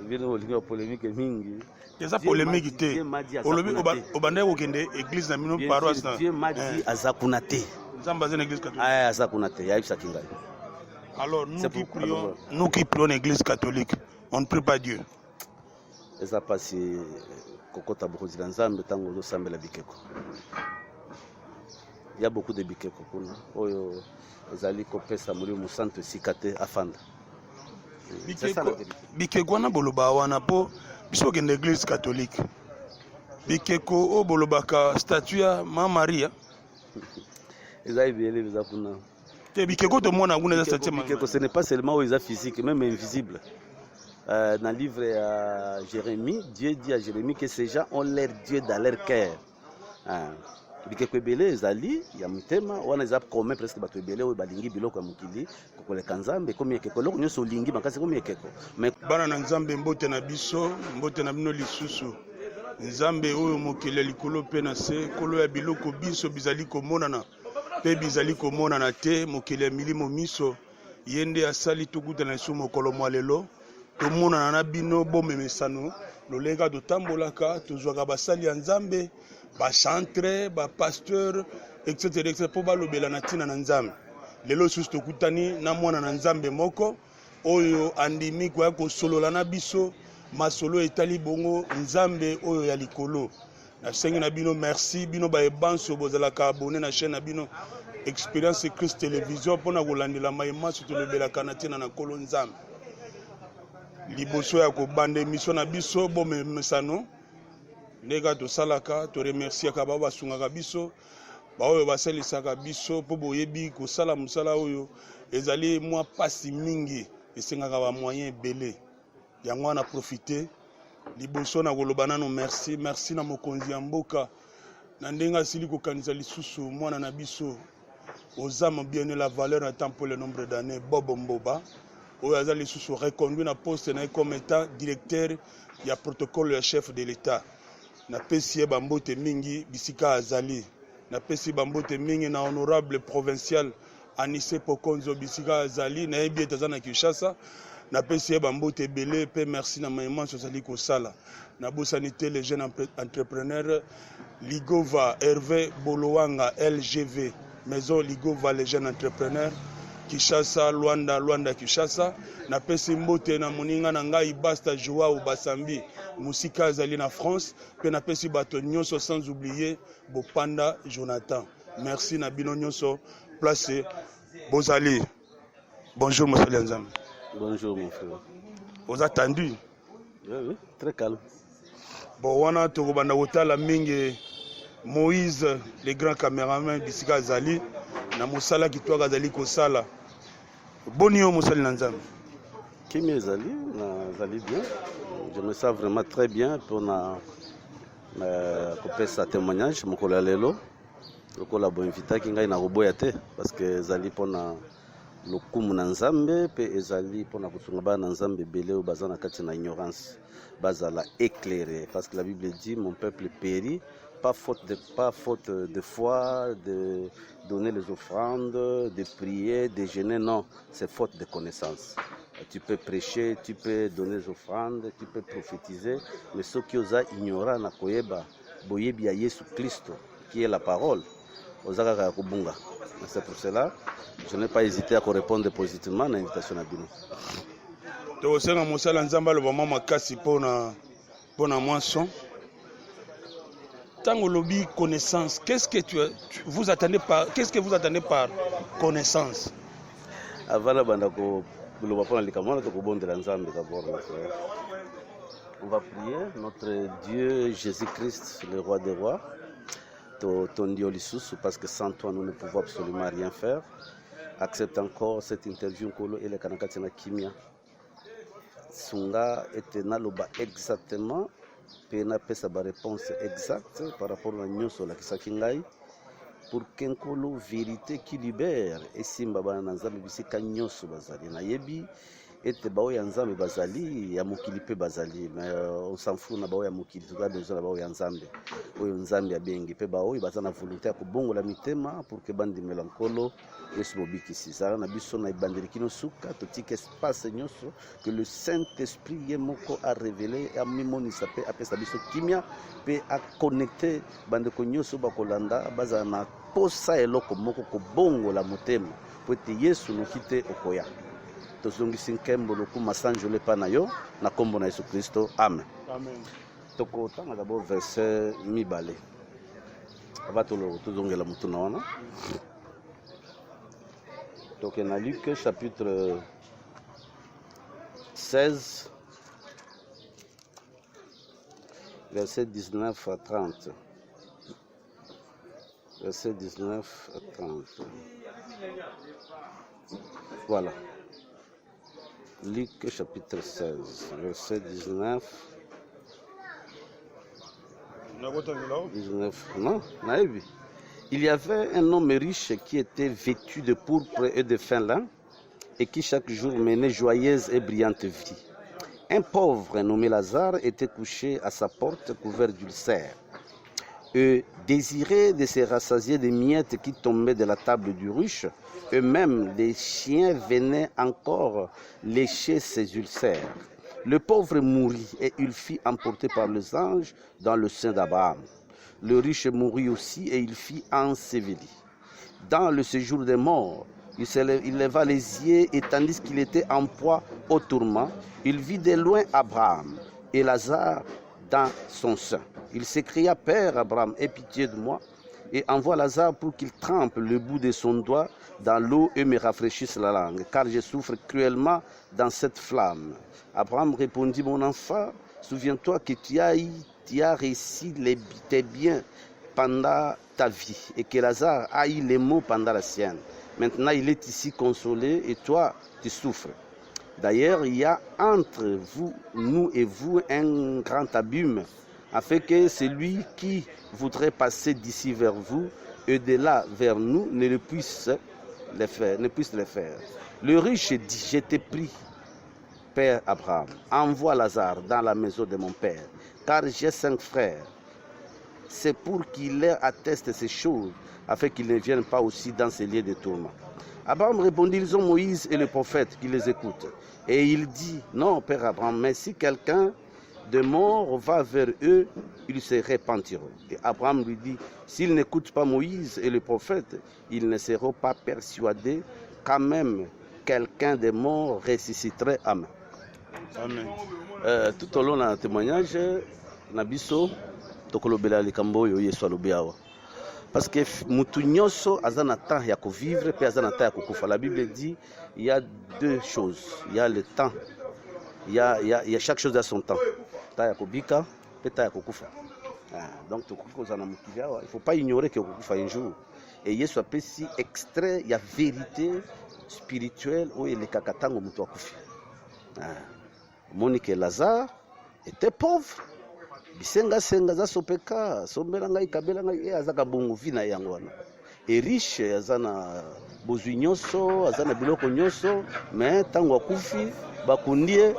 Bino olinga polémique mingi. Eza polémique te. Olobi obanda kokende église na mino paroisse na. Dieu m'a dit azakuna te. Nzamba za église catholique. Ah azakuna te, yaibisa kingai. Alors nous qui prions l'église catholique, on ne prie pas Dieu. Eza pasi kokota bokozila nzambe tango zo sambela bikeko. Il y a beaucoup de bikeko kuna. Oyo ezali kopesa muri mu centre sikate afanda. Bikeko na boloba wana po biso kende église catholique. Bikeko o bolobaka statue ya Mama Maria. Ezali biele biza kuna. Te bikeko to mona kuna za statue Mama. Bikeko ce n'est pas seulement où ils physique, même invisible. Dans le livre à Jérémie, Dieu dit à Jérémie que ces gens ont leur Dieu dans leur cœur. Bikeko ebele ezali ya mutema wana eza comme presque bato ebele oyo balingi biloko ya mokili kokoleka nzambe komi ekeko eloko nyonso olingi makasi komi ekeko bana na nzambe mbote na biso mbote na bino lisusu nzambe oyo mokili likolo mpe na se kolo ya biloko biso bizali komonana mpe bizali komonana te mokili ya milimo miso ye nde asali tokutana lisu mokolo mwa lelo tomonana na bino bomemesano lolenge totambolaka tozwaka basali ya nzambe bachantre, bapasteur, etc. Po balobela na tina na nzambe. Lelo susu tokutani na mwana na nzambe moko oyo andimi kwa kosolola na biso masolo etali bongo nzambe oyo ya likolo. Na sengi na bino merci bino ba ebanso bozalaka abonné na chaîne na bino Expérience Christ Télévision pona kolandela mayema so tolobela kana tina na kolo nzambe. Liboso ya kobanda émission na biso bomemesano ndeka tosalaka to remerciaka ba basungaka biso ba oyo basalisaka biso po boyebi kosala musala oyo ezali mwa pasi mingi esengaka ba moyen ebele yango na profiter liboso na koloba nano merci na mokonzi ya mboka na ndenga asili kokanisa lisusu mwana na biso ozama bien la valeur en temps pour le nombre d'années Bobo Mboba oyo azali lisusu reconduit na poste na comme état directeur ya protocole ya chef de l'état na pesi bambote mingi bisika azali na pesi bambote mingi na honorable provincial Anissé Pokonzo bisika azali na yebi etazana Kinshasa na pesi bambote belé pe merci na maïman sozali ko sala na bosanité les jeunes entrepreneurs Ligova Hervé Bolowanga LGV maison Ligova les jeunes entrepreneurs Kinshasa Luanda Kinshasa na pesi mbote na moninga na ngai Basta Joao Basambi musika azali na France pe na pesi bato nyonso sans oublier Bopanda Jonathan merci na bino nyonso place bozali bonjour monsieur Nzambe. Bonjour mon frère. Vous attendu? Oui, très calme. Bon wana tokobanda kotala mingi Moïse le grand caméraman bisika azali na mosala kitwaka azali kosala boni yo mosali na Nzambe. Kimi ezali bien. Je me sens vraiment très bien pour kopesa témoignage mokolo ya lelo lokola bo invitaki ngai na koboya te parce que ezali pona lokumu na Nzambe pe ezali pona kosunga bana na Nzambe belé o bazana kati na ignorance bazala éclairé parce que la Bible dit mon peuple périt pas faute de foi, de donner les offrandes, de prier, de jeûner, non, c'est faute de connaissance. Tu peux prêcher, tu peux donner les offrandes, tu peux prophétiser, mais ceux qui osent ignorer na koyeba boyebi ya Yesu Christo qui est la parole, osaka kubunga. C'est pour cela je n'ai pas hésité à répondre positivement à l'invitation à Bino. Donc c'est un mosala Nzamba le moment makasi pona moisson. Tango lobby connaissance, qu'est-ce que vous attendez par connaissance? Avant la bande on va prier notre Dieu Jésus-Christ, le roi des rois. Ton Dieu parce que sans toi nous ne pouvons absolument rien faire. Accepte encore cette interview et le Kanakatina Kimia. Sunga était naloba exactement. Pena pesa ba réponse exacte par rapport à nyonso la kisakingai pour kenkolo vérité qui libère et simba bana nzambe bisika nyonso bazali na yebi ete bao ya nzambe bazali ya mokili pe bazali, mais on s'en fout na bao ya mokili, toza besoin na bao ya nzambe oyo nzambe abengi, pe bao oyo baza na volonté ya kobongola mitema pour que bandimela nkolo yesu mobikisi. Zala na biso na ebandeli kino suka totika espace nyonso que le Saint-Esprit ye moko a révélé amimonisa pe apesa biso kimia pe aconnecte bandeko nyonso bakolanda bazala na posa eloko moko kobongola motema po ete yesu noki te okoya. Tozongisi nkembo lokuma sanjole epai na yo na kombo na yesu kristo, amen. Tokotanga d'abord verset mibale ava tozongela motuna wana. Donc on a Luc chapitre 16, verset 19 à 30. Verset 19 à 30. Voilà. Luc chapitre 16, verset 19. 19. Non, naïvi. Il y avait un homme riche qui était vêtu de pourpre et de fin lin et qui chaque jour menait joyeuse et brillante vie. Un pauvre nommé Lazare était couché à sa porte couvert d'ulcères. Et désiré de se rassasier des miettes qui tombaient de la table du riche, eux-mêmes les chiens venaient encore lécher ses ulcères. Le pauvre mourut et il fut emporté par les anges dans le sein d'Abraham. Le riche mourut aussi et il fut enseveli. Dans le séjour des morts, il leva les yeux et tandis qu'il était en proie au tourment, il vit de loin Abraham et Lazare dans son sein. Il s'écria, Père Abraham, aie pitié de moi et envoie Lazare pour qu'il trempe le bout de son doigt dans l'eau et me rafraîchisse la langue, car je souffre cruellement dans cette flamme. Abraham répondit, mon enfant, souviens-toi que tu as réussi tes biens pendant ta vie et que Lazare a eu les maux pendant la sienne. Maintenant, il est ici consolé et toi, tu souffres. D'ailleurs, il y a entre vous, nous et vous un grand abîme, afin que celui qui voudrait passer d'ici vers vous et de là vers nous ne puisse le faire. Le riche dit, je te prie, Père Abraham, envoie Lazare dans la maison de mon père, car j'ai 5 frères. C'est pour qu'il leur atteste ces choses, afin qu'ils ne viennent pas aussi dans ces lieux de tourment. Abraham répondit, ils ont Moïse et le prophète qui les écoutent. Et il dit, non, Père Abraham, mais si quelqu'un de mort va vers eux, ils se repentiront. Et Abraham lui dit, s'ils n'écoutent pas Moïse et le prophète, ils ne seront pas persuadés quand même quelqu'un de mort ressusciterait. Amen. Amen. Tout au long de témoignage, Nabiso, tokolobela likambo yo Yesu alobi awa. Parce que mutu nyonso aza na temps ya vivre pe aza na temps ya kokufa. La Bible dit il y a 2 choses. Il y a le temps. Il y a chaque chose à son temps. Temps ya kobika pe temps ya kokufa. Donc tokokoza na mukili awa, il faut pas ignorer que kokufa un jour. Et Yesu apesi extrait ya vérité spirituelle oyo elekaka ntango mutu akufi. Monique Lazare était pauvre. Bisenga senga za sopeka sombela ngai kabela ngai azaka bongo vina yango wana. Et riche azana bozwi nyonso azana biloko nyonso, mais tango akufi bakundie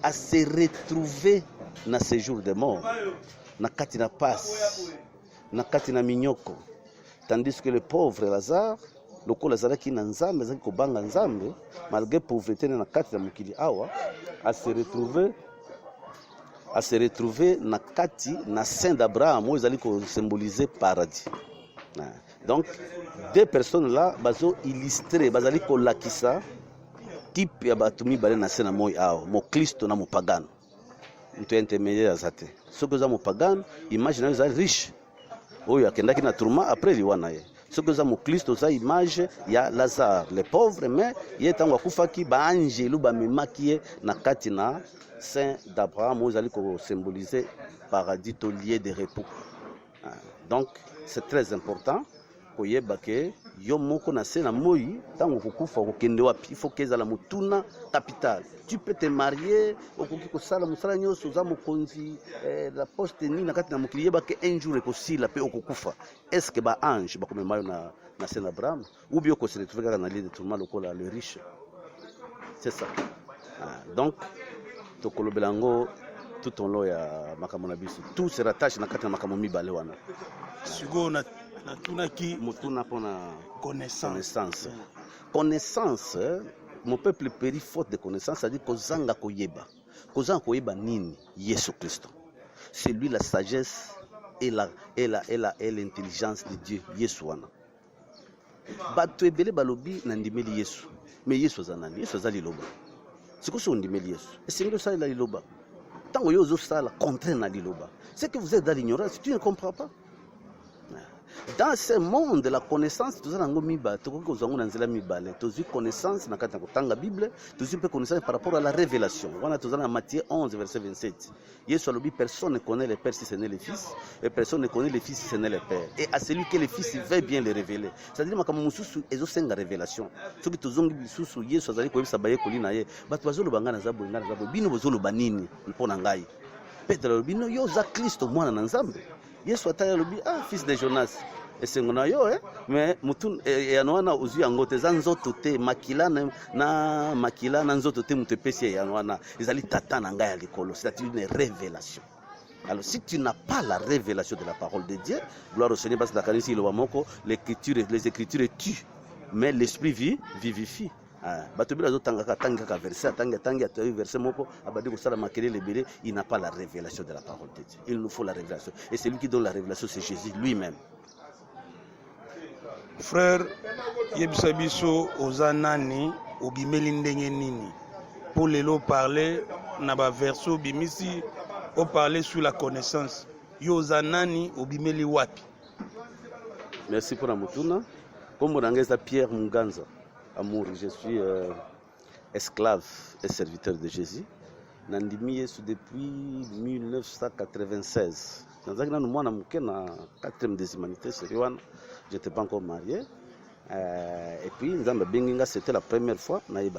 a se retrouver na séjour de mort, na kati na passe, na kati na minyoko, tandis que le pauvre Lazare lokola azalaki na nzambe azalaki kobanga nzambe malgré pauvreté na kati na mokili awa a se retrouver na kati na sein d'Abraham où ils allaient symboliser paradis. Donc 2 personnes là bazo illustrer bazali ko lakisa type ya batumi bale na sein na moi awa mo Kristo na mo pagano. Mtu intermédiaire azate. Ce que za mo pagano imagine za riche. Oyo akendaki na tourment après liwana ye. Ce que za mo Kristo za image ya Lazare le pauvre mais ye tango akufaki ba angelu ba memaki na kati na Saint d'Abraham, vous allez symboliser paradis au lieu de repos. Donc, c'est très important pour que yomoko na sena moi tango kokufa kokende wapi il faut que za la mutuna capital. Tu peux te marier okoki ko sala musala nyoso za mokonzi la poste ni na kati na mokili yeba que un jour ekosila pe okokufa. Est-ce que ba ange ba komema na sena Abraham ou bien ko se retrouver na lieu de tourment lokola le riche. C'est ça. Donc, Tokolobelango, tout en long ya makambo na biso. Tout se rattache na kati na makambo mibale wana. Siko na tunaki mutuna pona connaissance. Connaissance, mon peuple périt faute de connaissance, c'est-à-dire kozanga koyeba. Kozanga koyeba nini Yesu Kristo. C'est lui la sagesse et l'intelligence de Dieu Yesu wana. Bato ebele balobi na ndimeli Yesu. Mais Yesu azanani, Yesu azali loba. C'est quoi son ndimeli Yesu? Esengeli osala la liloba. Tant que vous avez la contrainte na liloba. C'est que vous êtes dans l'ignorance, tu ne comprends pas. Dans ce monde de la connaissance, tu as connaissance dans la Bible, tu as connaissance par rapport à la révélation. On a dans Matthieu 11, verset 27. Personne ne connaît le Père si ce n'est le Fils, et personne ne connaît le Fils si ce n'est le Père. Et à celui que le Fils veut bien le révéler. C'est-à-dire que c'est une révélation. Ce que tu as dit, Yesu azali ko sabaye kolina ye, batu bazolo bangana zabo ngana zabo bino bazolo banini mpona ngai. Petro bino yo za Kristo mwana na Nzambe. Yesu ataya lobi fils de Jonas. Esengona yo mais mutu yanwana uzu yango te zanzoto te makila na nzoto te mutu pesi yanwana ezali tata na ngai ya likolo. C'est une révélation. Alors si tu n'as pas la révélation de la parole de Dieu, gloire au Seigneur parce que la kanisi lo bamoko les écritures tuent mais l'esprit vivifie. Bato bila zotanga ka verset tanga verset moko abadi ko sala makelele lebele, il n'a pas la révélation de la parole de Dieu. Il nous faut la révélation et celui qui donne la révélation c'est Jésus lui-même. Frère yebisa biso ozanani obimeli ndenge nini pour lelo parler na ba verso bimisi o parler sur la connaissance yo ozanani obimeli wapi. Merci pour la mutuna. Comme on a Pierre Muganza. Amour, je suis esclave et serviteur de Jésus. Nandimi Yesu depuis 1996. Dans un moment, je suis en 4e des humanités, je n'étais pas encore marié. Et puis, c'était la première fois que je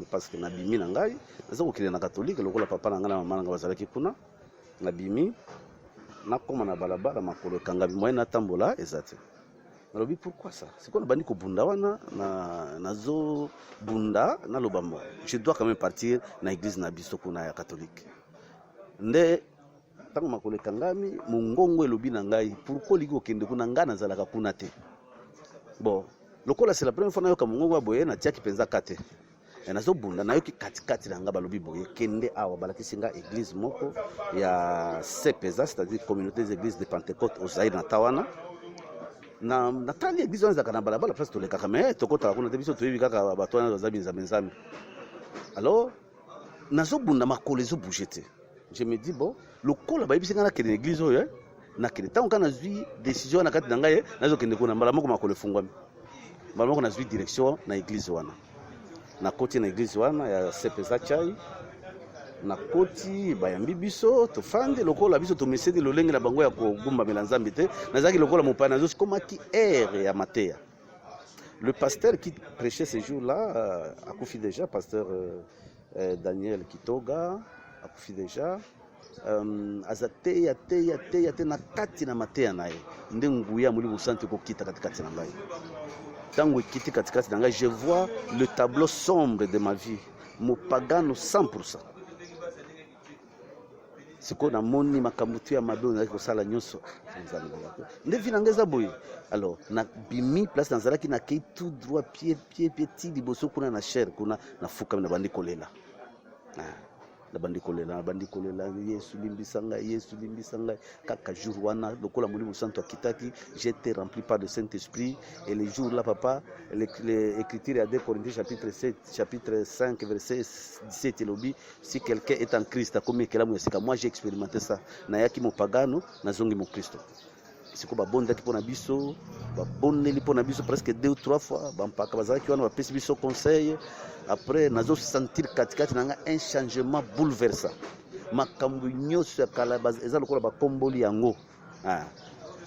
parce que Nabimi Nangai, je suis catholique, le papa Nangana Maman Bazalaki Kuna, Nabimi, Nakoma Nabalaba, Makolo Kangabi, moi Natambola, exact. Alors pourquoi ça? C'est quoi le bandi ko bunda wana na zo bunda na lobamo. Je dois quand même partir na église na biso kuna ya catholique. Nde tango makole kangami mungongo elobi na ngai pourquoi ligo kende kuna ngana zalaka kuna te. Bon, lokola c'est la première fois na yo ka mungongo boye na tiaki penza kate. Et na zo bunda na yo ki kati na nga balobi boye kende awa balakisi nga église moko ya CPEZA, c'est-à-dire communauté des églises de Pentecôte au Zaïre na Tawana. Na natali église on zakana balabala place toleka kama tokota kuna te biso toyebi kaka bato wana bazabi nzambe. Alors nazo bunda makolo ezo bouger te. Je me dis bon lokola bayebisi nga na kende église oyo na kende tango kana zwi décision na kati na ngai nazo kende kuna mbala moko makolo efungwami. Mbala moko na zwi direction na église wana. Na koti na église wana ya CPEZA chai na koti bayambi biso tofande lokola biso tomesedi lolenge na bango ya kogumba melanzambe te nazaki lokola mopana zo komaki air ya mateya. Le pasteur qui prêchait ce jour-là a confié déjà pasteur Daniel Kitoga a confié déjà azateya te na kati na mateya naye nde nguya muli busante ko kita katikati na ngai. Tango kiti katikati na ngai je vois le tableau sombre de ma vie, mo pagano 100%. C'est qu'on a moni makamutu ya madona ko sala nyonso nde vinangeza boy. Alors na bimi place dans zalaki na kei tout droit pied ti liboso kuna na chair kuna na fuka na bandi kolela na bandi kolela Yesu limbisanga kaka jour wana lokola Molimo Santo akitaki j'étais rempli par le Saint-Esprit et les jours là papa l'écriture à 2 Corinthiens chapitre 5 verset 17 lobi si quelqu'un est en Christ comme kelamu yasika. Moi j'ai expérimenté ça na yaki mopagano na zongi mo Kristo. siko babondaki mpona biso babondeli mpona biso presque 2 ou 3 fois bampaka bazalaki wana bapesi biso conseil. Après nazo sentir katikati nanga un changement bouleversant. Makambo nyonso ya kala eza lokola bakomboli yango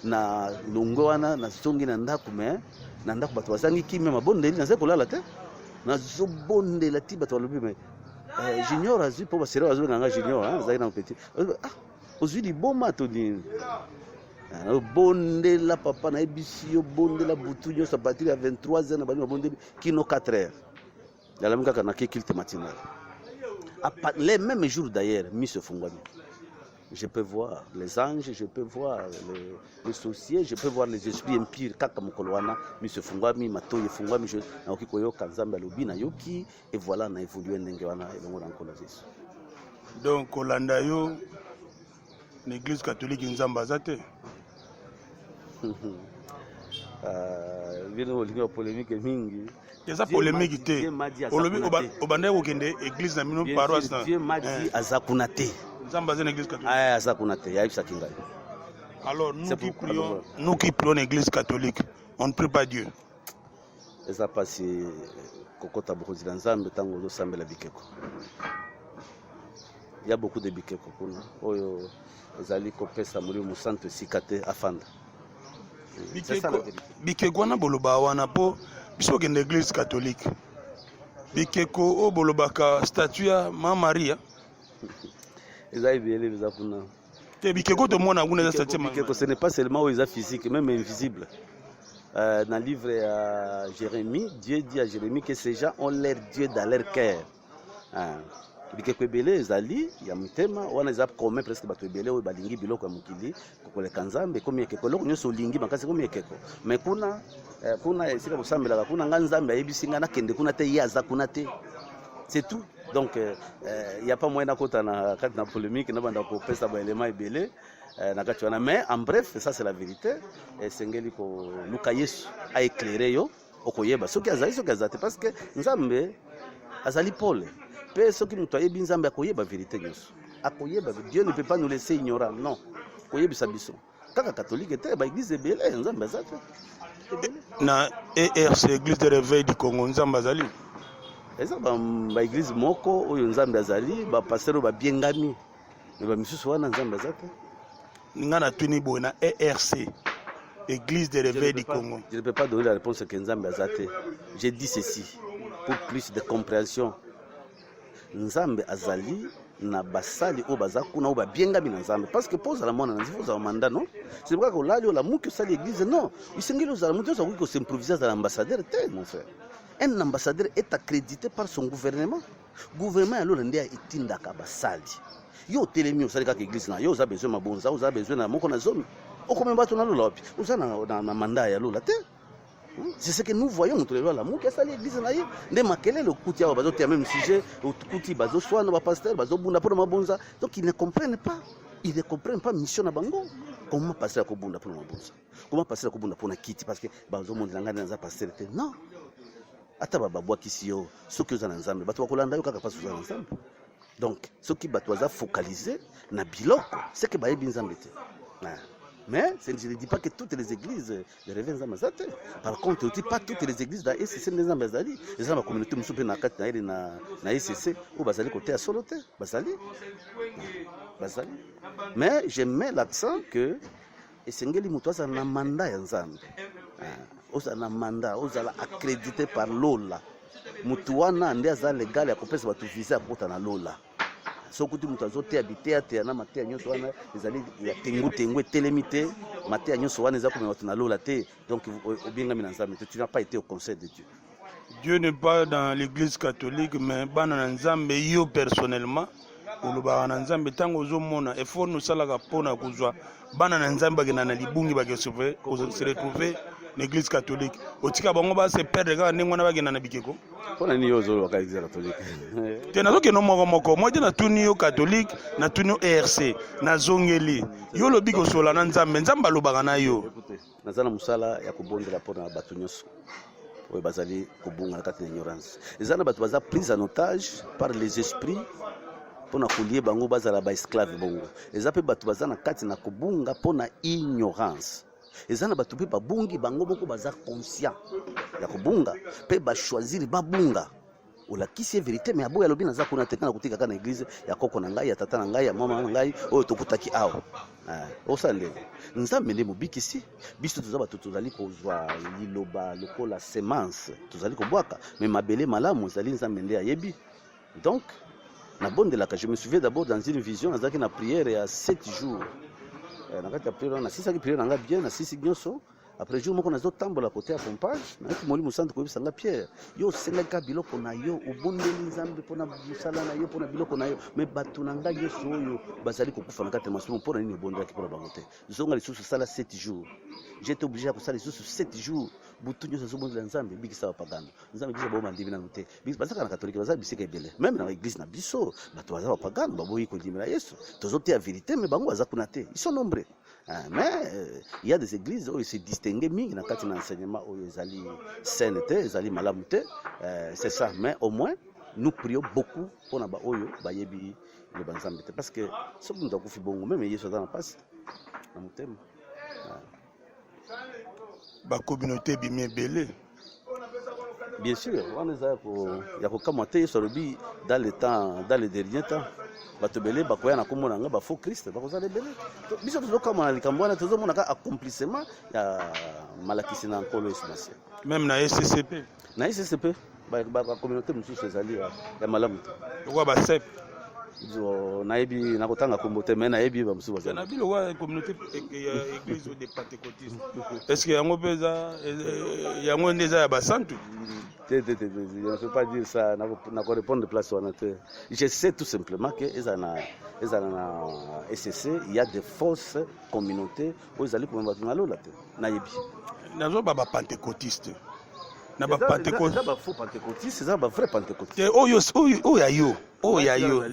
na longo wana na songi na ndako me na ndako bato bazangi kimia mabondeli naza kolala te nazo bondela ti bato balobi me junior azwi po basere bazwi nganga junior zaki na petit ozwi liboma to ni bondela papa na ebisi yo bondela butu nyonso à partir ya 23 ans na bani bondeli kino 4 heures la même kaka culte matinal. Les mêmes jours d'ailleurs, Miss Fungwami. Je peux voir les anges, je peux voir les sorciers, je peux voir les esprits impurs. Kaka Mokoloana, Miss Fungwami, Matoye Fungwami, Naoki Koyo, Kanzamba Lobi, Nayoki, et voilà, on a évolué Nengewana et on a encore donc, Olanda yo, l'église catholique Nzamba Zate. Vino polémique mingi. Il y a polémique té. Obanda okende église na mino paroisse na. Dieu m'a dit azakunate. Nzamba zene église catholique. Ah azakunate, ya ibsa kinga. Alors nous qui prions l'église catholique, on ne prie pas Dieu. Eza pasi kokota bokozila Nzambe tango zo sambela bikeko. Il y a beaucoup de bikeko kuna. Oyo ezali kopesa muri mu santo sikate afanda. Bikeko na boloba wana po biso kende église catholique. Bikeko o bolobaka statue ya Mama Maria. Ezali biele biza kuna. Te bikeko to mona kuna statue Mama. Bikeko ce n'est pas seulement où ils physique, même invisible. Dans le livre à Jérémie, Dieu dit à Jérémie que ces gens ont leur Dieu dans leur cœur. Bikeko ebele ezali ya mutema wana eza comme presque bato ebele oyo balingi biloko ya mokili kokoleka Nzambe komi ekeko eloko nyonso olingi makasi komi ekeko mais kuna esika bosambelaka kuna nga Nzambe ayebisi nga nakende kuna te ye aza kuna te c'est tout donc il y a pas moyen nakota na kati na polémique na banda kopesa baelema ebele na kati wana mais en bref ça c'est la vérité esengeli koluka Yesu aéclairé yo okoyeba soki azali soki azate parce que Nzambe azali pole. Ceux nous toyent bien Zambé akoyeba vérité nyonso. Akoyeba Dieu ne peut pas nous laisser ignorants non. Koyebisa biso. Kaka catholique était ba église ebele Nzambe azate. Na ERC église de réveil du Congo Nzambe azali. Eza ba église moko oyo Nzambe azali ba pasteur ba biengami. Mais ba misusu wana Nzambe azate. Ngana tuni bo na ERC église de réveil du Congo. Je ne peux pas donner la réponse que Nzambe azate. J'ai dit ceci pour plus de compréhension. Nzambe azali na basali o bazakuna o babiengami na Nzambe parce que pose la mona nzifu za manda non c'est pourquoi que là la muki sali église non isengeli za mutu za ko s'improviser za l'ambassadeur te mon frère un ambassadeur est accrédité par son gouvernement alors ndia itinda ka basali yo telemi o sali ka église na yo za besoin mabonza o za besoin na moko na zomi o comme bato na lola o za na manda ya lola te. C'est ce que nous voyons entre les lois l'amour qui a sali l'église naïe ne makele le kuti ya bazo te même sujet au kuti bazo soana ba pasteur bazo bunda pour mabonza donc ils ne comprennent pas mission na bango comment passer ko bunda pour mabonza comment passer ko bunda pour na kiti parce que bazo monde ngana za pasteur te non ata baba bwa kisio soki za na Nzambe bato bakolanda yo kaka passe za Nzambe donc soki bato baza focaliser na biloko c'est que bayebi Nzambe te. Mais je ne dis pas que toutes les églises de réveil Nzambe azate. Par contre, je ne dis pas toutes les églises de SCC Nzambe azali. Les gens de la communauté musupe na kati na SCC ou bazali côté à soloté, bazali. Mais je mets l'accent que esengeli mutu aza na mandat ya Nzambe. Oza na mandat, oza accrédité par Lola. Mutu wana nde aza légal ya kopesa batu visa kota na Lola. Sokuti mutu azote habité ate na maté nyonso wana ezali ya tengu telemité maté nyonso wana eza comme watu na lola te donc obingami na Nzambe tu n'as pas été au conseil de Dieu. Dieu n'est pas dans l'église catholique mais bana na Nzambe yo personnellement oloba na Nzambe tango ozomona effort nous salaka pona kuzwa bana na Nzambe bagena na libungi se retrouver l'église catholique otika bango ba se perdre ka ndengwana bagena na bikeko pona ni yozo loka église catholique tena zoke no moko moi na tuni yo catholique na tuni ERC na zongeli yo lobi ko sola na Nzambe alobaka na yo nazana musala ya kubondela pona batu nyonso oyo bazali kobunga na kati na ignorance ezana batu baza prise en otage par les esprits pona kolie bango bazala ba esclave bongo eza pe batu baza na kati na kobunga pona ignorance ezana batu pe babungi bango boko baza conscient ya kobunga pe ba choisir babunga olakisi vérité mais aboya lobi naza kuna tekana kutika kana église ya koko na ngai ya tata na ngai ya mama na ngai oyo tokutaki awo osande Nzambe nde mobikisi biso toza bato tozali kozwa liloba lokola semence tozali kobwaka mais mabele malamu ezali Nzambe nde ayebi donc na bondelaka je me souviens d'abord dans une vision nazaki na prière ya 7 jours na kati ya prière na sisaki prière nanga bien na sisi nyonso après jour moko nazotambola kote ya pompage nayaki molimo centre koyebisanga Pierre yo osengaka biloko na yo obondeli nzambe mpona mosala na yo mpona biloko na yo me bato na ngai nyonso oyo bazali kokufa na kati ya masumu mpona nini obondaki mpona bango te zonga lisusu osala 7 jours j'étais obligé ya kosala lisusu 7 jours butu nyonso azobondela nzambe bikisa bapagano nzambe bisa bao bandimi nanu te bazaka na katolike bazala bisika ebele meme na baeglise na biso bato baza bapagano baboyi kondimela yesu tozoteya vérité me bango baza kuna te ils sont nombreux. Mais il y a des églises où ils se distinguent mingi na kati na enseignement où ils allaient sainteté, ils allaient malamute, c'est ça. Mais au moins nous prions beaucoup pour na ba oyo ba yebi le banzambe parce que ce que nous avons fait bon même Yesu dans la passe na mutema. Ba communauté bimé belé. Bien sûr, on est là pour ya ko kamate sur le bi dans le temps dans les derniers temps. Bato belé bakoya na komona nga ba faux Christ bakozala belé biso tozokama na likambo wana tozomona ka accomplissement ya malakisi na nkolo Yesu même na SCCP ba communauté mosusu ezali ya malamu kwa ba sep nayebi nakotanga kombo te mais nayebi ba mosusu bazali na bilo wa communauté église des pentecôtistes est-ce que yango peza yango ndeza ya basantu. Je ne peux pas dire ça, je ne peux répondre de place. Je sais tout simplement que SCC, il y a des fausses communautés où ils allaient comme Nazo baba pentecôtiste. Na ba pentecôtiste, c'est faux pentecôtiste, c'est ba vrai pentecôtiste. Oh ya yo.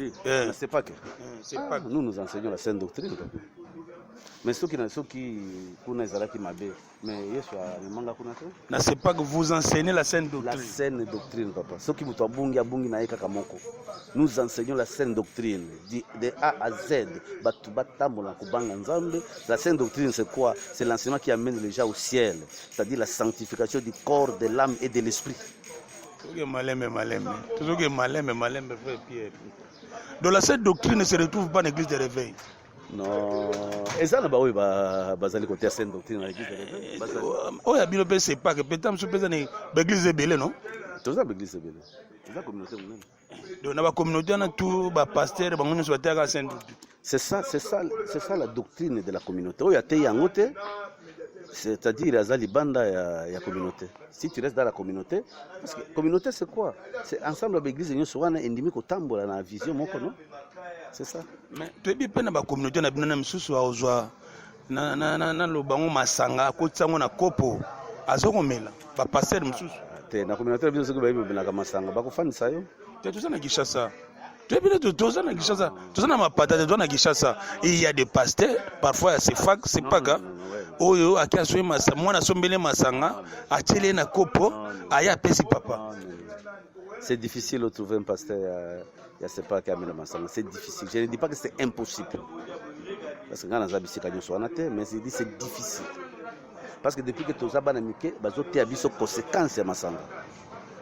C'est pas que. Nous nous enseignons la sainte doctrine. Mais ceux qui kuna ezalaki mabe mais Yesu amemanga kuna te na c'est pas que vous enseignez la sainte doctrine. La sainte doctrine papa ceux qui mutu abungi na yeka kamoko nous enseignons la sainte doctrine de A à Z batu batambola kubanga nzambe. La sainte doctrine c'est quoi? C'est l'enseignement qui amène les gens au ciel, c'est-à-dire la sanctification du corps, de l'âme et de l'esprit. Malème frère Pierre. Donc la sainte doctrine ne se retrouve pas dans l'église de réveil. Non, et ça là-bas oui bazali côté sainte doctrine dans l'église de réveil. Oh ya bilo c'est pas que peut-être je pense dans l'église de Belé non? Tout ça l'église de Belé. C'est la communauté même. Donc dans la communauté on a tout ba pasteur ba ngoni soit à sainte doctrine. C'est ça la doctrine de la communauté. Oh ya te yangote. C'est-à-dire azali banda ya communauté. Si tu restes dans la communauté parce que communauté c'est quoi? C'est ensemble avec l'église nyonso wana endimi kotambola na vision moko non? C'est ça. Mais tu es bien dans la communauté na bina msusu aozwa na lobango masanga kotsango na kopo azokomela ba pasteur msusu te na communauté biso soki bayibi bina ka masanga bakofandisa yo te tout ça na Kinshasa tu es bien tout ça na Kinshasa tout ça na mapata de na Kinshasa il y a des pasteurs parfois c'est pas gars oyo akiaswe masanga mwana sombele masanga atile na kopo aya pesi papa. C'est difficile de trouver un pasteur il y a c'est pas c'est difficile. Je ne dis pas que c'est impossible. Parce que quand on a bisika nyoso anate mais je dis c'est difficile. Parce que depuis que tu as banamike bazote abiso conséquences ya masanga.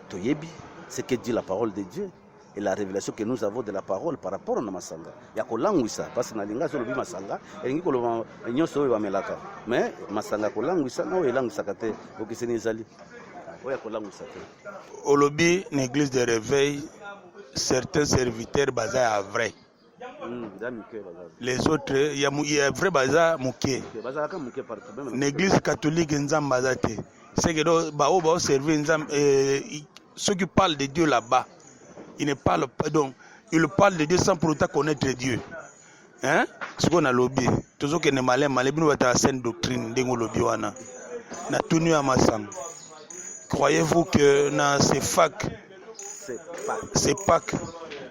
Toyebi c'est que dit la parole de Dieu et la révélation que nous avons de la parole par rapport à masanga. Ya ko langwisa parce que na linga zo lobi masanga elingi ko loba nyoso oyo bamelaka. Mais masanga ko langwisa na oyo langwisa kate okiseni ezali. Oya ko langwisa te. Au lobby, une église de réveil, certains serviteurs bazar à vrai. Les autres, il y a vrai bazar mouké. L'église catholique nzam bazate. C'est que bao servir nzam ceux qui parlent de Dieu là-bas, ils ne parlent pas donc ils parlent de Dieu sans pour autant connaître Dieu. Hein? Ce qu'on a lobby, toujours que ne malem malebino bata sainte doctrine dengo lobby wana. Na tunu ya masang. Croyez-vous que dans ces facs,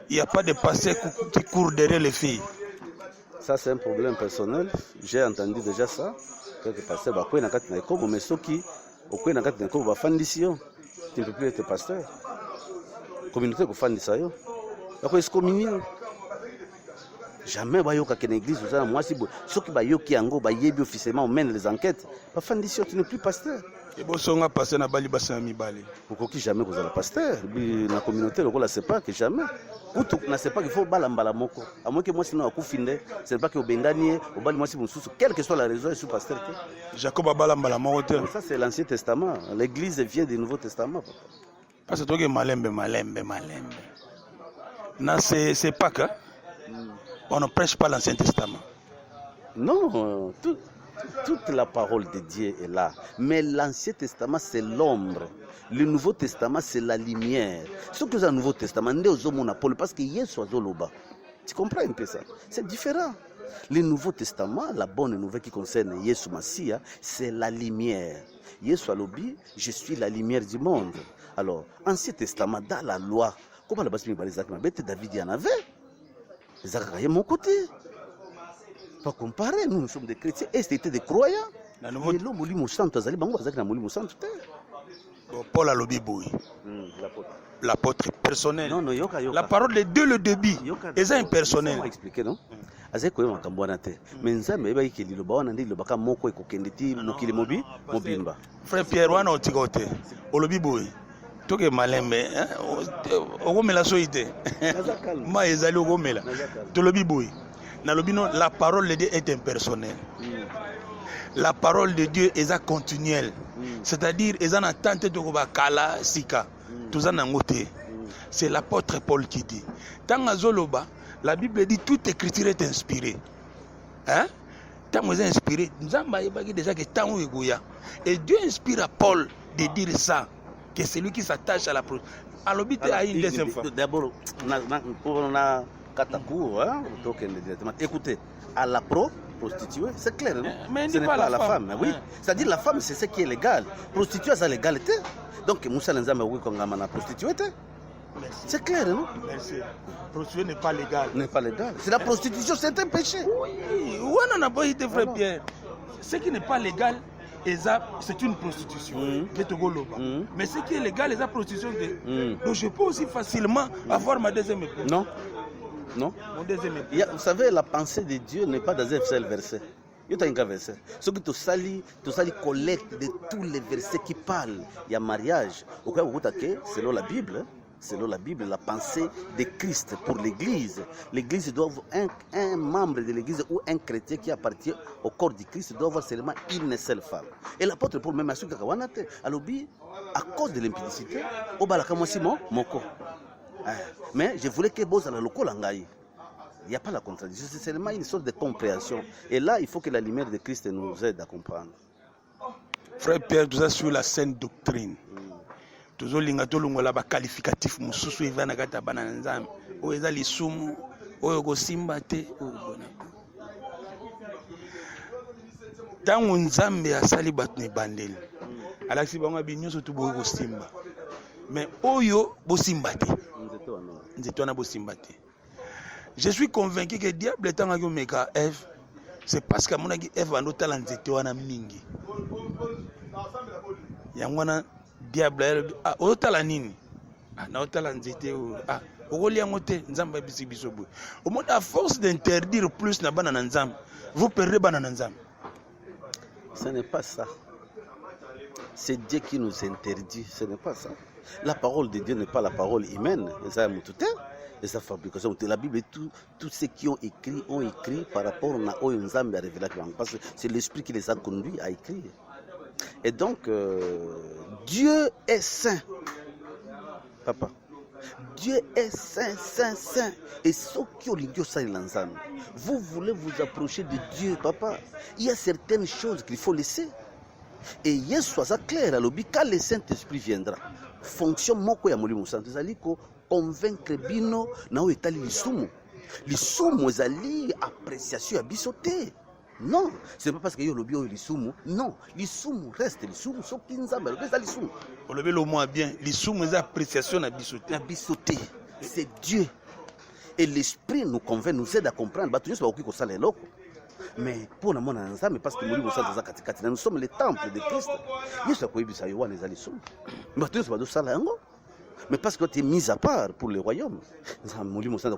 il n'y a pas de pasteur qui courent derrière les filles? Ça, c'est un problème personnel. J'ai entendu déjà ça. Quelques pasteurs, mais ceux qui tu ne peux plus être pasteur. La communauté qui fait ça, c'est communier. Jamais bayoka que l'église vous a moi si ceux qui bayoki yango bayebi officiellement on mène les enquêtes. Pas fin d'ici tu n'es plus pasteur. Et bon songa passer na bali basa mi bali. Pourquoi qui jamais vous la pasteur la communauté le c'est pas que jamais. Ou tu na c'est pas qu'il faut balambala moko. À moins que moi sinon akufinde, c'est pas que obenganie, obali moi si mususu quelle que soit la raison je suis pasteur. Jacob balambala moko. Ça c'est l'Ancien Testament. L'église vient du Nouveau Testament. Parce que toi que malembe. Na c'est pas que on ne prêche pas l'Ancien Testament. Non, Toute la parole de Dieu est là. Mais l'Ancien Testament, c'est l'ombre. Le Nouveau Testament, c'est la lumière. Ce que c'est le Nouveau Testament, parce que Yesu azoloba. Tu comprends un peu ça? C'est différent. Le Nouveau Testament, la bonne nouvelle qui concerne Yesu Massia, c'est la lumière. Yesu alobi, je suis la lumière du monde. Alors, Ancien Testament, dans la loi, comment la base David y en avait? Zacharie mon côté. Pas comparer, nous sommes des chrétiens et c'était des croyants. Et l'homme Molimo Santo, Paul alobi boy. L'apôtre personnel. Non, yoka. La parole de Dieu le débit. Et ça impersonnel. Comment expliquer, non? Azai koyema kambwana te. Mais nzambe eba yiki liloba wana ndi liloba ka moko ekokende ti mokili mobimba. Frère Pierre wana otikote. Olobi boy. Toke malembe, ogomela soite. Ma ezali ogomela. Tolobi boy. Nalobi non, la parole de Dieu est impersonnelle. La parole de Dieu est continuelle. C'est-à-dire est en attente de kala sika. Tout ça nangote. C'est l'apôtre Paul qui dit. Dans Azoloba, la Bible dit toute écriture est inspirée. Hein? Tant vous êtes inspiré, nous avons déjà que tant où et Dieu inspire à Paul de dire ça, que c'est lui qui s'attache à la prostitution. Alors, d'abord, on a Katakou, écoutez, à la prostituée, c'est clair, non? Mais ce n'est pas à la femme. Oui. C'est-à-dire la femme, c'est ce qui est légal. Prostituée, c'est l'égalité. Donc, Moussa Nzamba, oui, quand on a prostituée, c'est clair, non? Merci. Prostituée n'est pas légale. N'est pas légal. C'est la prostitution, c'est un péché. Oui, on n'a pas été frère Pierre. Ce qui n'est pas légal, c'est une prostitution. Mais ce qui est légal, c'est la prostitution. Donc je peux aussi facilement avoir ma deuxième épouse. Non. Mon deuxième épouse. Vous savez, la pensée de Dieu n'est pas dans un seul verset. Il y a un verset. Ce que tu salis collecte de tous les versets qui parlent. Il y a mariage. Selon la Bible. Selon la Bible, la pensée de Christ pour l'Église. L'Église doit avoir un membre de l'Église ou un chrétien qui appartient au corps du Christ doit avoir seulement une seule femme. Et l'apôtre Paul même à cause de l'impudicité, mais je voulais que Boz la loco langaï. Il n'y a pas la contradiction, c'est seulement une sorte de compréhension. Et là, il faut que la lumière de Christ nous aide à comprendre. Frère Pierre, tout ça sur la saine doctrine. Tozolinga tolongola ba qualificatif mususu ivana kata bana nzambe o eza lisumu oyo kosimba te tango nzambe asali bato ne bandeli alakisi bango binyoso tu boyo kosimba mais oyo bosimba te nzeto na bosimba te. Je suis convaincu que diable tanga yo meka Eve c'est parce que monaki Eve andotala nzeto wana mingi yangwana diable otala nini na otala nzete okolia ngote nzamba bisi biso boy au monde à force d'interdire plus na bana na nzamba vous perdez bana na nzamba. Ce n'est pas ça, c'est Dieu qui nous interdit, ce n'est pas ça. La parole de Dieu n'est pas la parole humaine, et ça et sa fabrication. La Bible, tous ceux qui ont écrit par rapport à Nzambe à révéler, parce que c'est l'esprit qui les a conduits à écrire. Et donc, Dieu est saint. Papa. Dieu est saint, saint, saint. Et ceux qui ont l'idée ça, vous voulez vous approcher de Dieu, papa. Il y a certaines choses qu'il faut laisser. Et hier, soit clair, quand le Saint-Esprit viendra, fonction moko ya molimo santo ezali ko convaincre bino na o etali lisumu ezali appréciation ya biso te. Non, c'est pas parce que yo lobi o lisumu, non, lisumu reste lisumu soki nzambe lobi ezali lisumu. O lobi le mot bien, lisumu eza appréciation na biso te. Na biso te. C'est Dieu. Et l'esprit nous convainc, nous aide à comprendre ba tous ba oki ko sala eloko. Mais pour le monde, parce que nous sommes les temples de Christ. Mais parce que tu es mis à part pour le royaume. Parce que nous sommes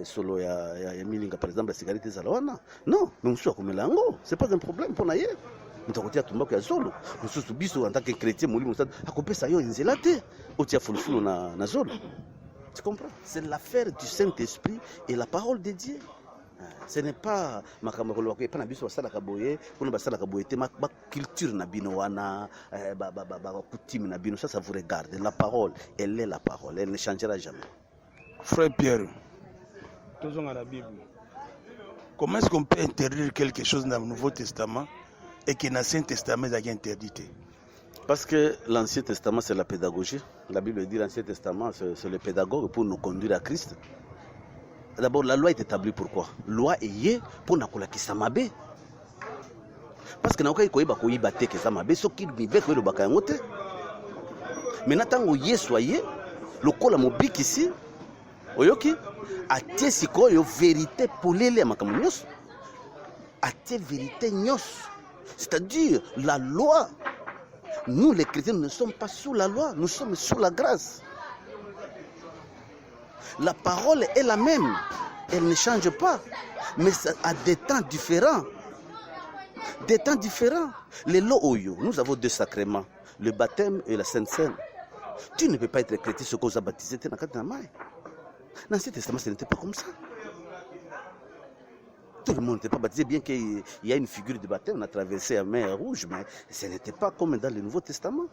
solo par exemple la cigarette non, mais c'est pas un problème pour nous. Nous avons dit à Tumba que Zolo, nous sommes en tant que chrétiens, nous sommes à couper ça, nous sommes na Zolo. Tu comprends? C'est l'affaire du Saint-Esprit et la parole de Dieu. Ce n'est pas ma culture na bino wana coutume na bino, ça vous regarde. La parole, elle est la parole, elle ne changera jamais. Frère Pierre, tous on a la Bible. Comment est-ce qu'on peut interdire quelque chose dans le Nouveau Testament et que l'Ancien Testament est interdit? Parce que l'Ancien Testament, c'est la pédagogie. La Bible dit l'Ancien Testament, c'est le pédagogue pour nous conduire à Christ. D'abord, la loi est établie pourquoi? La loi est pour nous conduire. Parce que nous avons dit que nous avons dit que nous avons dit maintenant, tango soyez le col à mobile ici, oyoki, a tiesiko yo vérité pour les makamunios, a tie vérité nyos, c'est-à-dire la loi. Nous les chrétiens ne sommes pas sous la loi, nous sommes sous la grâce. La parole est la même, elle ne change pas, mais à des temps différents. Des temps différents. Les lois oyo, nous avons deux sacrements, le baptême et la Sainte Seine. Tu ne peux pas être chrétien ce qu'on a baptisé dans le L'Ancien Testament, ce n'était pas comme ça. Tout le monde n'était pas baptisé, bien qu'il y a une figure de baptême, on a traversé la mer Rouge, mais ce n'était pas comme dans le Nouveau Testament.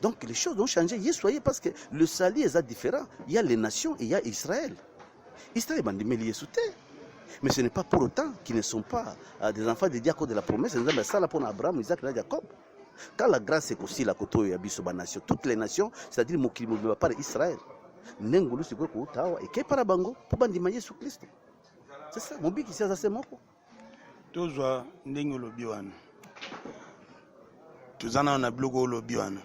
Donc les choses ont changé. Soyez parce que le salut est différent. Il y a les nations et il y a Israël. Israël est lié sous terre. Mais ce n'est pas pour autant qu'ils ne sont pas des enfants des diacres de la promesse. C'est ça pour Abraham, Isaac et Jacob. Quand la grâce est aussi la côte et nation, toutes les nations, c'est-à-dire qu'il ne va pas Israël. Nengulu c'est quoi et qui para bango pour bandima Jésus Christ. C'est ça. Mon but ici c'est moko. Tozwa ndenge lobi wana. Tozana na blogo lobi wana.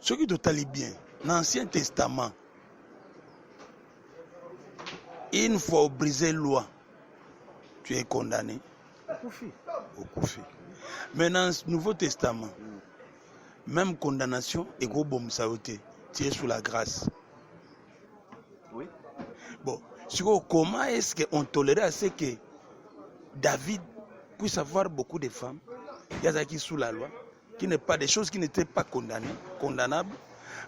Ce qui totali bien, l'Ancien Testament, une fois brisé la loi, tu es condamné au koufi. Mais dans le Nouveau Testament, même condamnation est gros bon saoté. Tu es sous la grâce. Oui. Bon, comment est-ce qu'on tolérait à ce que David puisse avoir beaucoup de femmes, il y a qui sous la loi, qui n'est pas des choses qui n'étaient pas condamnables.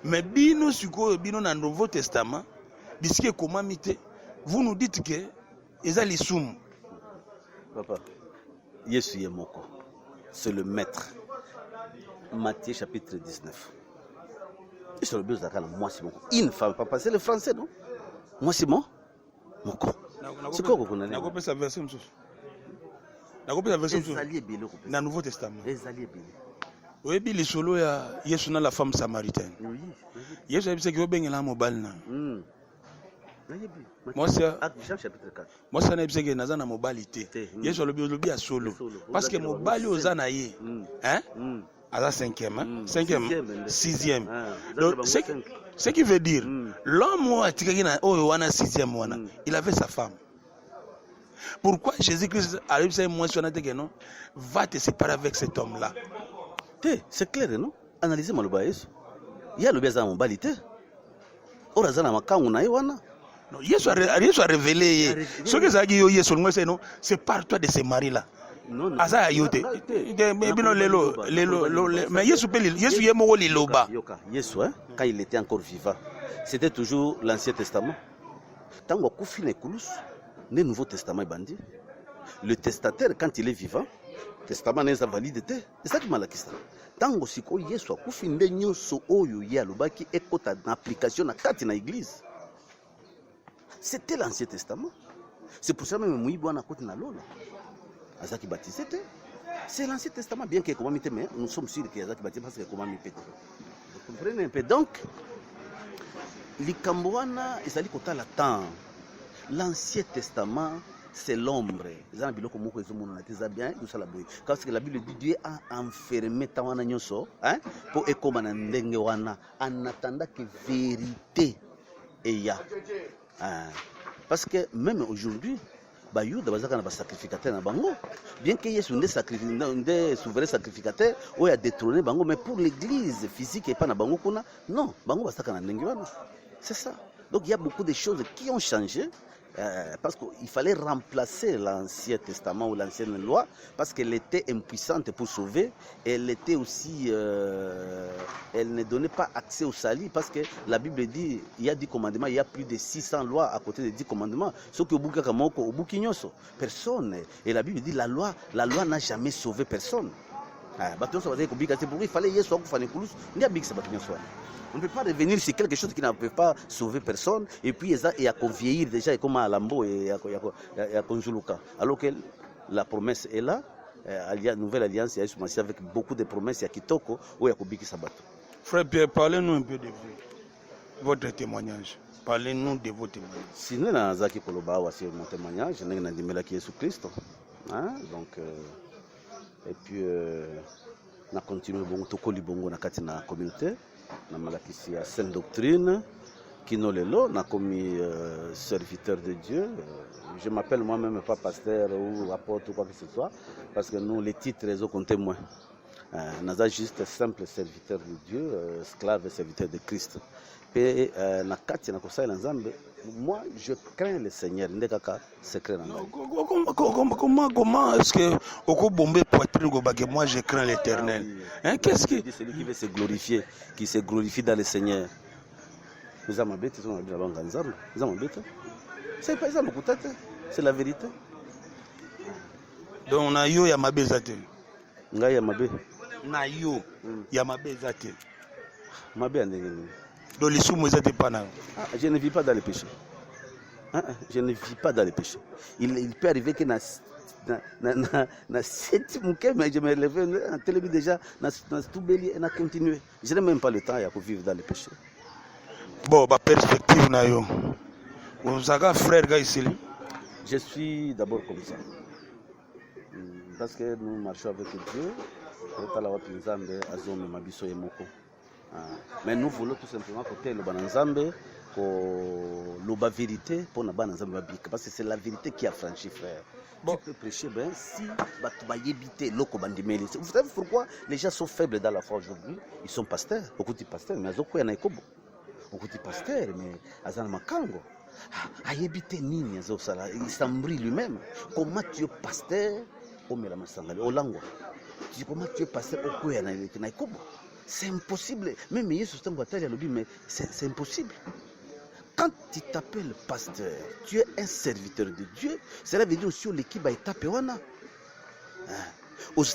Mais bino dans le Nouveau Testament, bisque comment mité, vous nous dites que ezali soum. Papa, Yesu Yemoko, c'est le maître. Matthieu chapitre 19. Et sur le bus d'accord, moi c'est mon. Une femme, papa, c'est le français, non? Moi c'est mon. Moko. C'est quoi que vous connaissez? Nakopesa sa version. Nakopesa version. Dans le Nouveau Testament. Oui, les solo ya Yesu na la femme samaritaine. Oui. Yesu a dit que bengela mobile na. Moi c'est Jean chapitre 4. Moi ça na dit que naza na mobilité. Yesu lobi ya solo. Parce que mobile ozana ye. Hein? À la cinquième, sixième. Donc, ce qui veut dire, l'homme il avait sa femme. Pourquoi Jésus-Christ arrive à moi sur non, va te séparer avec cet homme-là? C'est clair, non? Analysez-moi le baïs. Il y a le baiser à mon balité. Orazana makangu na iwana. Non, Jésus a révélé. Ce que ça dit, c'est par toi de se marier là. Non, asa yote bino lelo mais Yesu yemoko liloba. Yesu quand il était encore vivant, c'était toujours l'Ancien Testament. Tango kufi ne kulus, le Nouveau Testament bandi. Le testataire quand il est vivant, testament n'est pas validité. C'est ça qui m'a la question. Tango siko Yesu kufi nde nyoso oyo ya lobaki ekota na application na kati na église. C'était l'Ancien Testament. C'est pour ça même muibo na koti na lola. Azaki baptisé, c'est l'Ancien Testament, bien que mais nous sommes sûrs qu'il y a Azaki baptisé parce que comment m'y pété. Vous comprenez un peu? Donc, l'Ikamboana, ils allaient côté la temps. L'Ancien Testament, c'est l'ombre. Ils ont dit que bien, parce que la Bible dit Dieu a enfermé Tawana Nyoso pour écomana Ndengewana en attendant que vérité et ya. Parce que même aujourd'hui, Bayou de sacrificateur na bango bien que Yesu nde souverain sacrificateur ou a détrôné bango mais pour l'église physique et pas na bango kuna non bango basaka na ndenge wana c'est ça. Donc il y a beaucoup de choses qui ont changé parce qu'il fallait remplacer l'Ancien Testament ou l'ancienne loi parce qu'elle était impuissante pour sauver. Elle était aussi elle ne donnait pas accès au salut parce que la Bible dit il y a 10 commandements, il y a plus de 600 lois à côté des 10 commandements. Ce que personne. Et la Bible dit la loi n'a jamais sauvé personne. C'est pourquoi il fallait y soit on ne peut pas revenir sur quelque chose qui ne peut pas sauver personne et puis il y a qu'on vieillir déjà comme à Lambo et à Konjuluka. Alors que la promesse est là, nouvelle alliance, il y a avec beaucoup de promesses, il y a Kitoko ou il y a Kobiki Sabato. Frère Pierre, parlez-nous un peu de vous, votre témoignage. Parlez-nous de vos témoignages. Si nous avons dit que mon témoignage, je n'ai dit que Jésus Christ. Donc, et puis, on a continué à la communauté. On a malakisi à Sainte Doctrine, qui nous l'a on a commis serviteur de Dieu. Je m'appelle moi-même pas pasteur ou apôtre ou quoi que ce soit, parce que nous, les titres, ils ont témoin. Nous sommes juste simple serviteur de Dieu, esclave et serviteur de Christ. Et moi, je crains le Seigneur. Comment est-ce que au bombé poitrine moi je crains l'Éternel? Qu'est-ce qui celui qui veut se glorifier, qui se glorifie dans le Seigneur? C'est la vérité. Donc on a yo ya mabezate. Ngai ya mabe. Na yo ya mabezate. Mabe andengeni. Je ne vis pas dans le péché. Je ne vis pas dans le péché. Il peut arriver que na seti muke mais je me lève en télé déjà na tout bélier et continuer. Je n'ai même pas le temps à vivre dans le péché. Bon, ma perspective na yo. Vous avez frère gars ici. Je suis d'abord comme ça. Parce que nous marchons avec Dieu. Mais nous voulons tout simplement côté le bananzambe, la vérité pour na bananzambe parce que c'est la vérité qui a franchi, frère. Bon. Tu peux prêcher si vous savez pourquoi les gens sont faibles dans la foi aujourd'hui? Ils sont pasteurs, beaucoup de pasteurs, mais azoko ya naikobo. Beaucoup de pasteurs, mais azana makango. Ayebite nini azosala, il s'embrouille lui-même. Comment tu es pasteur au mela masangale olangwa? Comment tu es pasteur au koya naikobo? C'est impossible. Même Jésus mais c'est impossible. Quand tu t'appelles pasteur, tu es un serviteur de Dieu. Cela veut dire aussi que l'équipe a été péwana. Parce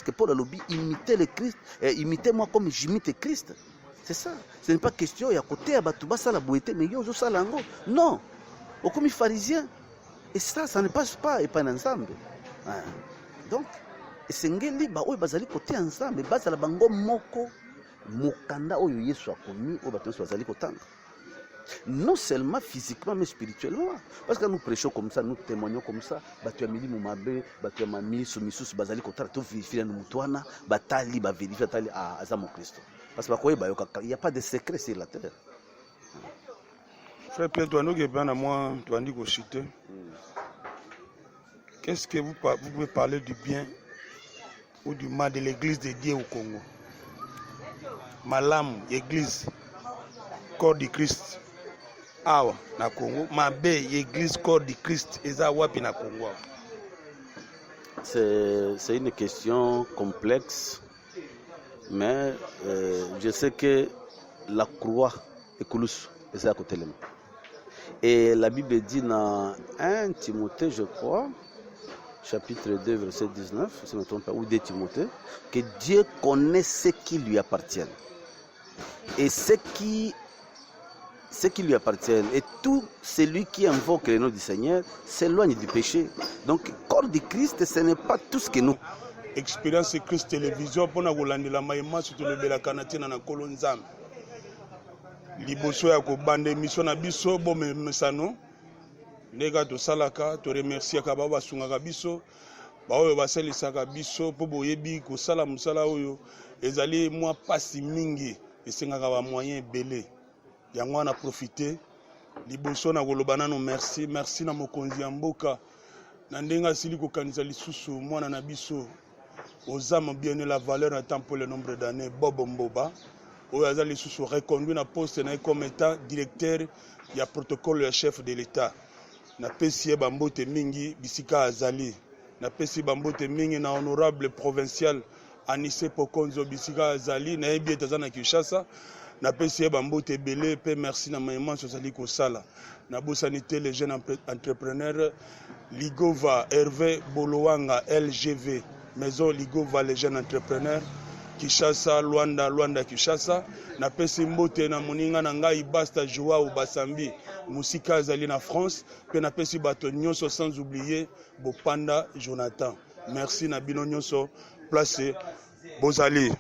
que Paul a lobby imiter le Christ, imitez-moi comme j'imite Christ. C'est ça. Ce n'est pas question, il y a côté à Batubasa la boété, mais il y a aussi lango. Non. Au comme pharisien. Et ça ne passe pas et pas ensemble. Donc, esengeli ba oyo bazali côté ensemble bazala bango moko mokanda oyo Yesu akomi oyo bato bazali kotanga non seulement physiquement mais spirituellement parce que nous prêchons comme ça nous témoignons comme ça bato ya milimo mabe bato ya mamiso misusu bazali kotala to vérifier na mutwana batali ba vérifier tali aza mo Kristo parce que bakoyeba yoka il y a pas de secret sur la terre. Frère Pierre toi nous que ben à moi toi ndi ko citer qu'est-ce que vous pouvez parler du bien ou du mal de l'église de Dieu au Congo? Malamu, église, corps du Christ, awa na Congo. Mabe, église, corps du Christ, eza wapi na Congo? C'est une question complexe, mais je sais que la croix est coulous, et c'est à côté de moi. Et la Bible dit dans 1 Timothée, je crois, chapitre 2, verset 19, si je ne me trompe pas, ou 2 Timothée, que Dieu connaît ce qui lui appartient. Et ce qui lui appartient. Et tout celui qui invoque le nom du Seigneur s'éloigne du péché. Donc, corps du Christ, ce n'est pas tout ce que nous. Expérience Christ télévision, pour nous la maïma, surtout le bela canatien na kolonzam. Liboso ya ko bande mission na biso, bon mesano. Nega to salaka to remercier ka baba sungaka biso ba oyo baselisaka biso po boyebi ko sala musala oyo ezali mwa pasi mingi esengaka ba moyen belé yango na profiter liboso na koloba nano merci na mokonzi ya mboka na ndenga sili ko kanisa lisusu mwana na biso ozama bien la valeur en temps pour le nombre d'années Bobo Mboba oyo azali lisusu reconduit na poste na comme état directeur ya protocole ya chef de l'état. Na pesi bambote mingi bisika azali na pesi bambote mingi na honorable provincial Anissé Pokonzo bisika azali na yebi etazana Kinshasa na pesi bambote belé pe merci na maïman sozali ko sala na bosanité les jeunes entrepreneurs Ligova Hervé Bolowanga LGV, Maison Ligova les jeunes entrepreneurs, Kishasa, Luanda, Kishasa. Na pesi mbote na moninga na ngai Basta Joao Basambi, musika azali na France, pe na pesi bato nyonso sans oublier Bopanda Jonathan. Merci na bino nyonso, place Bozali.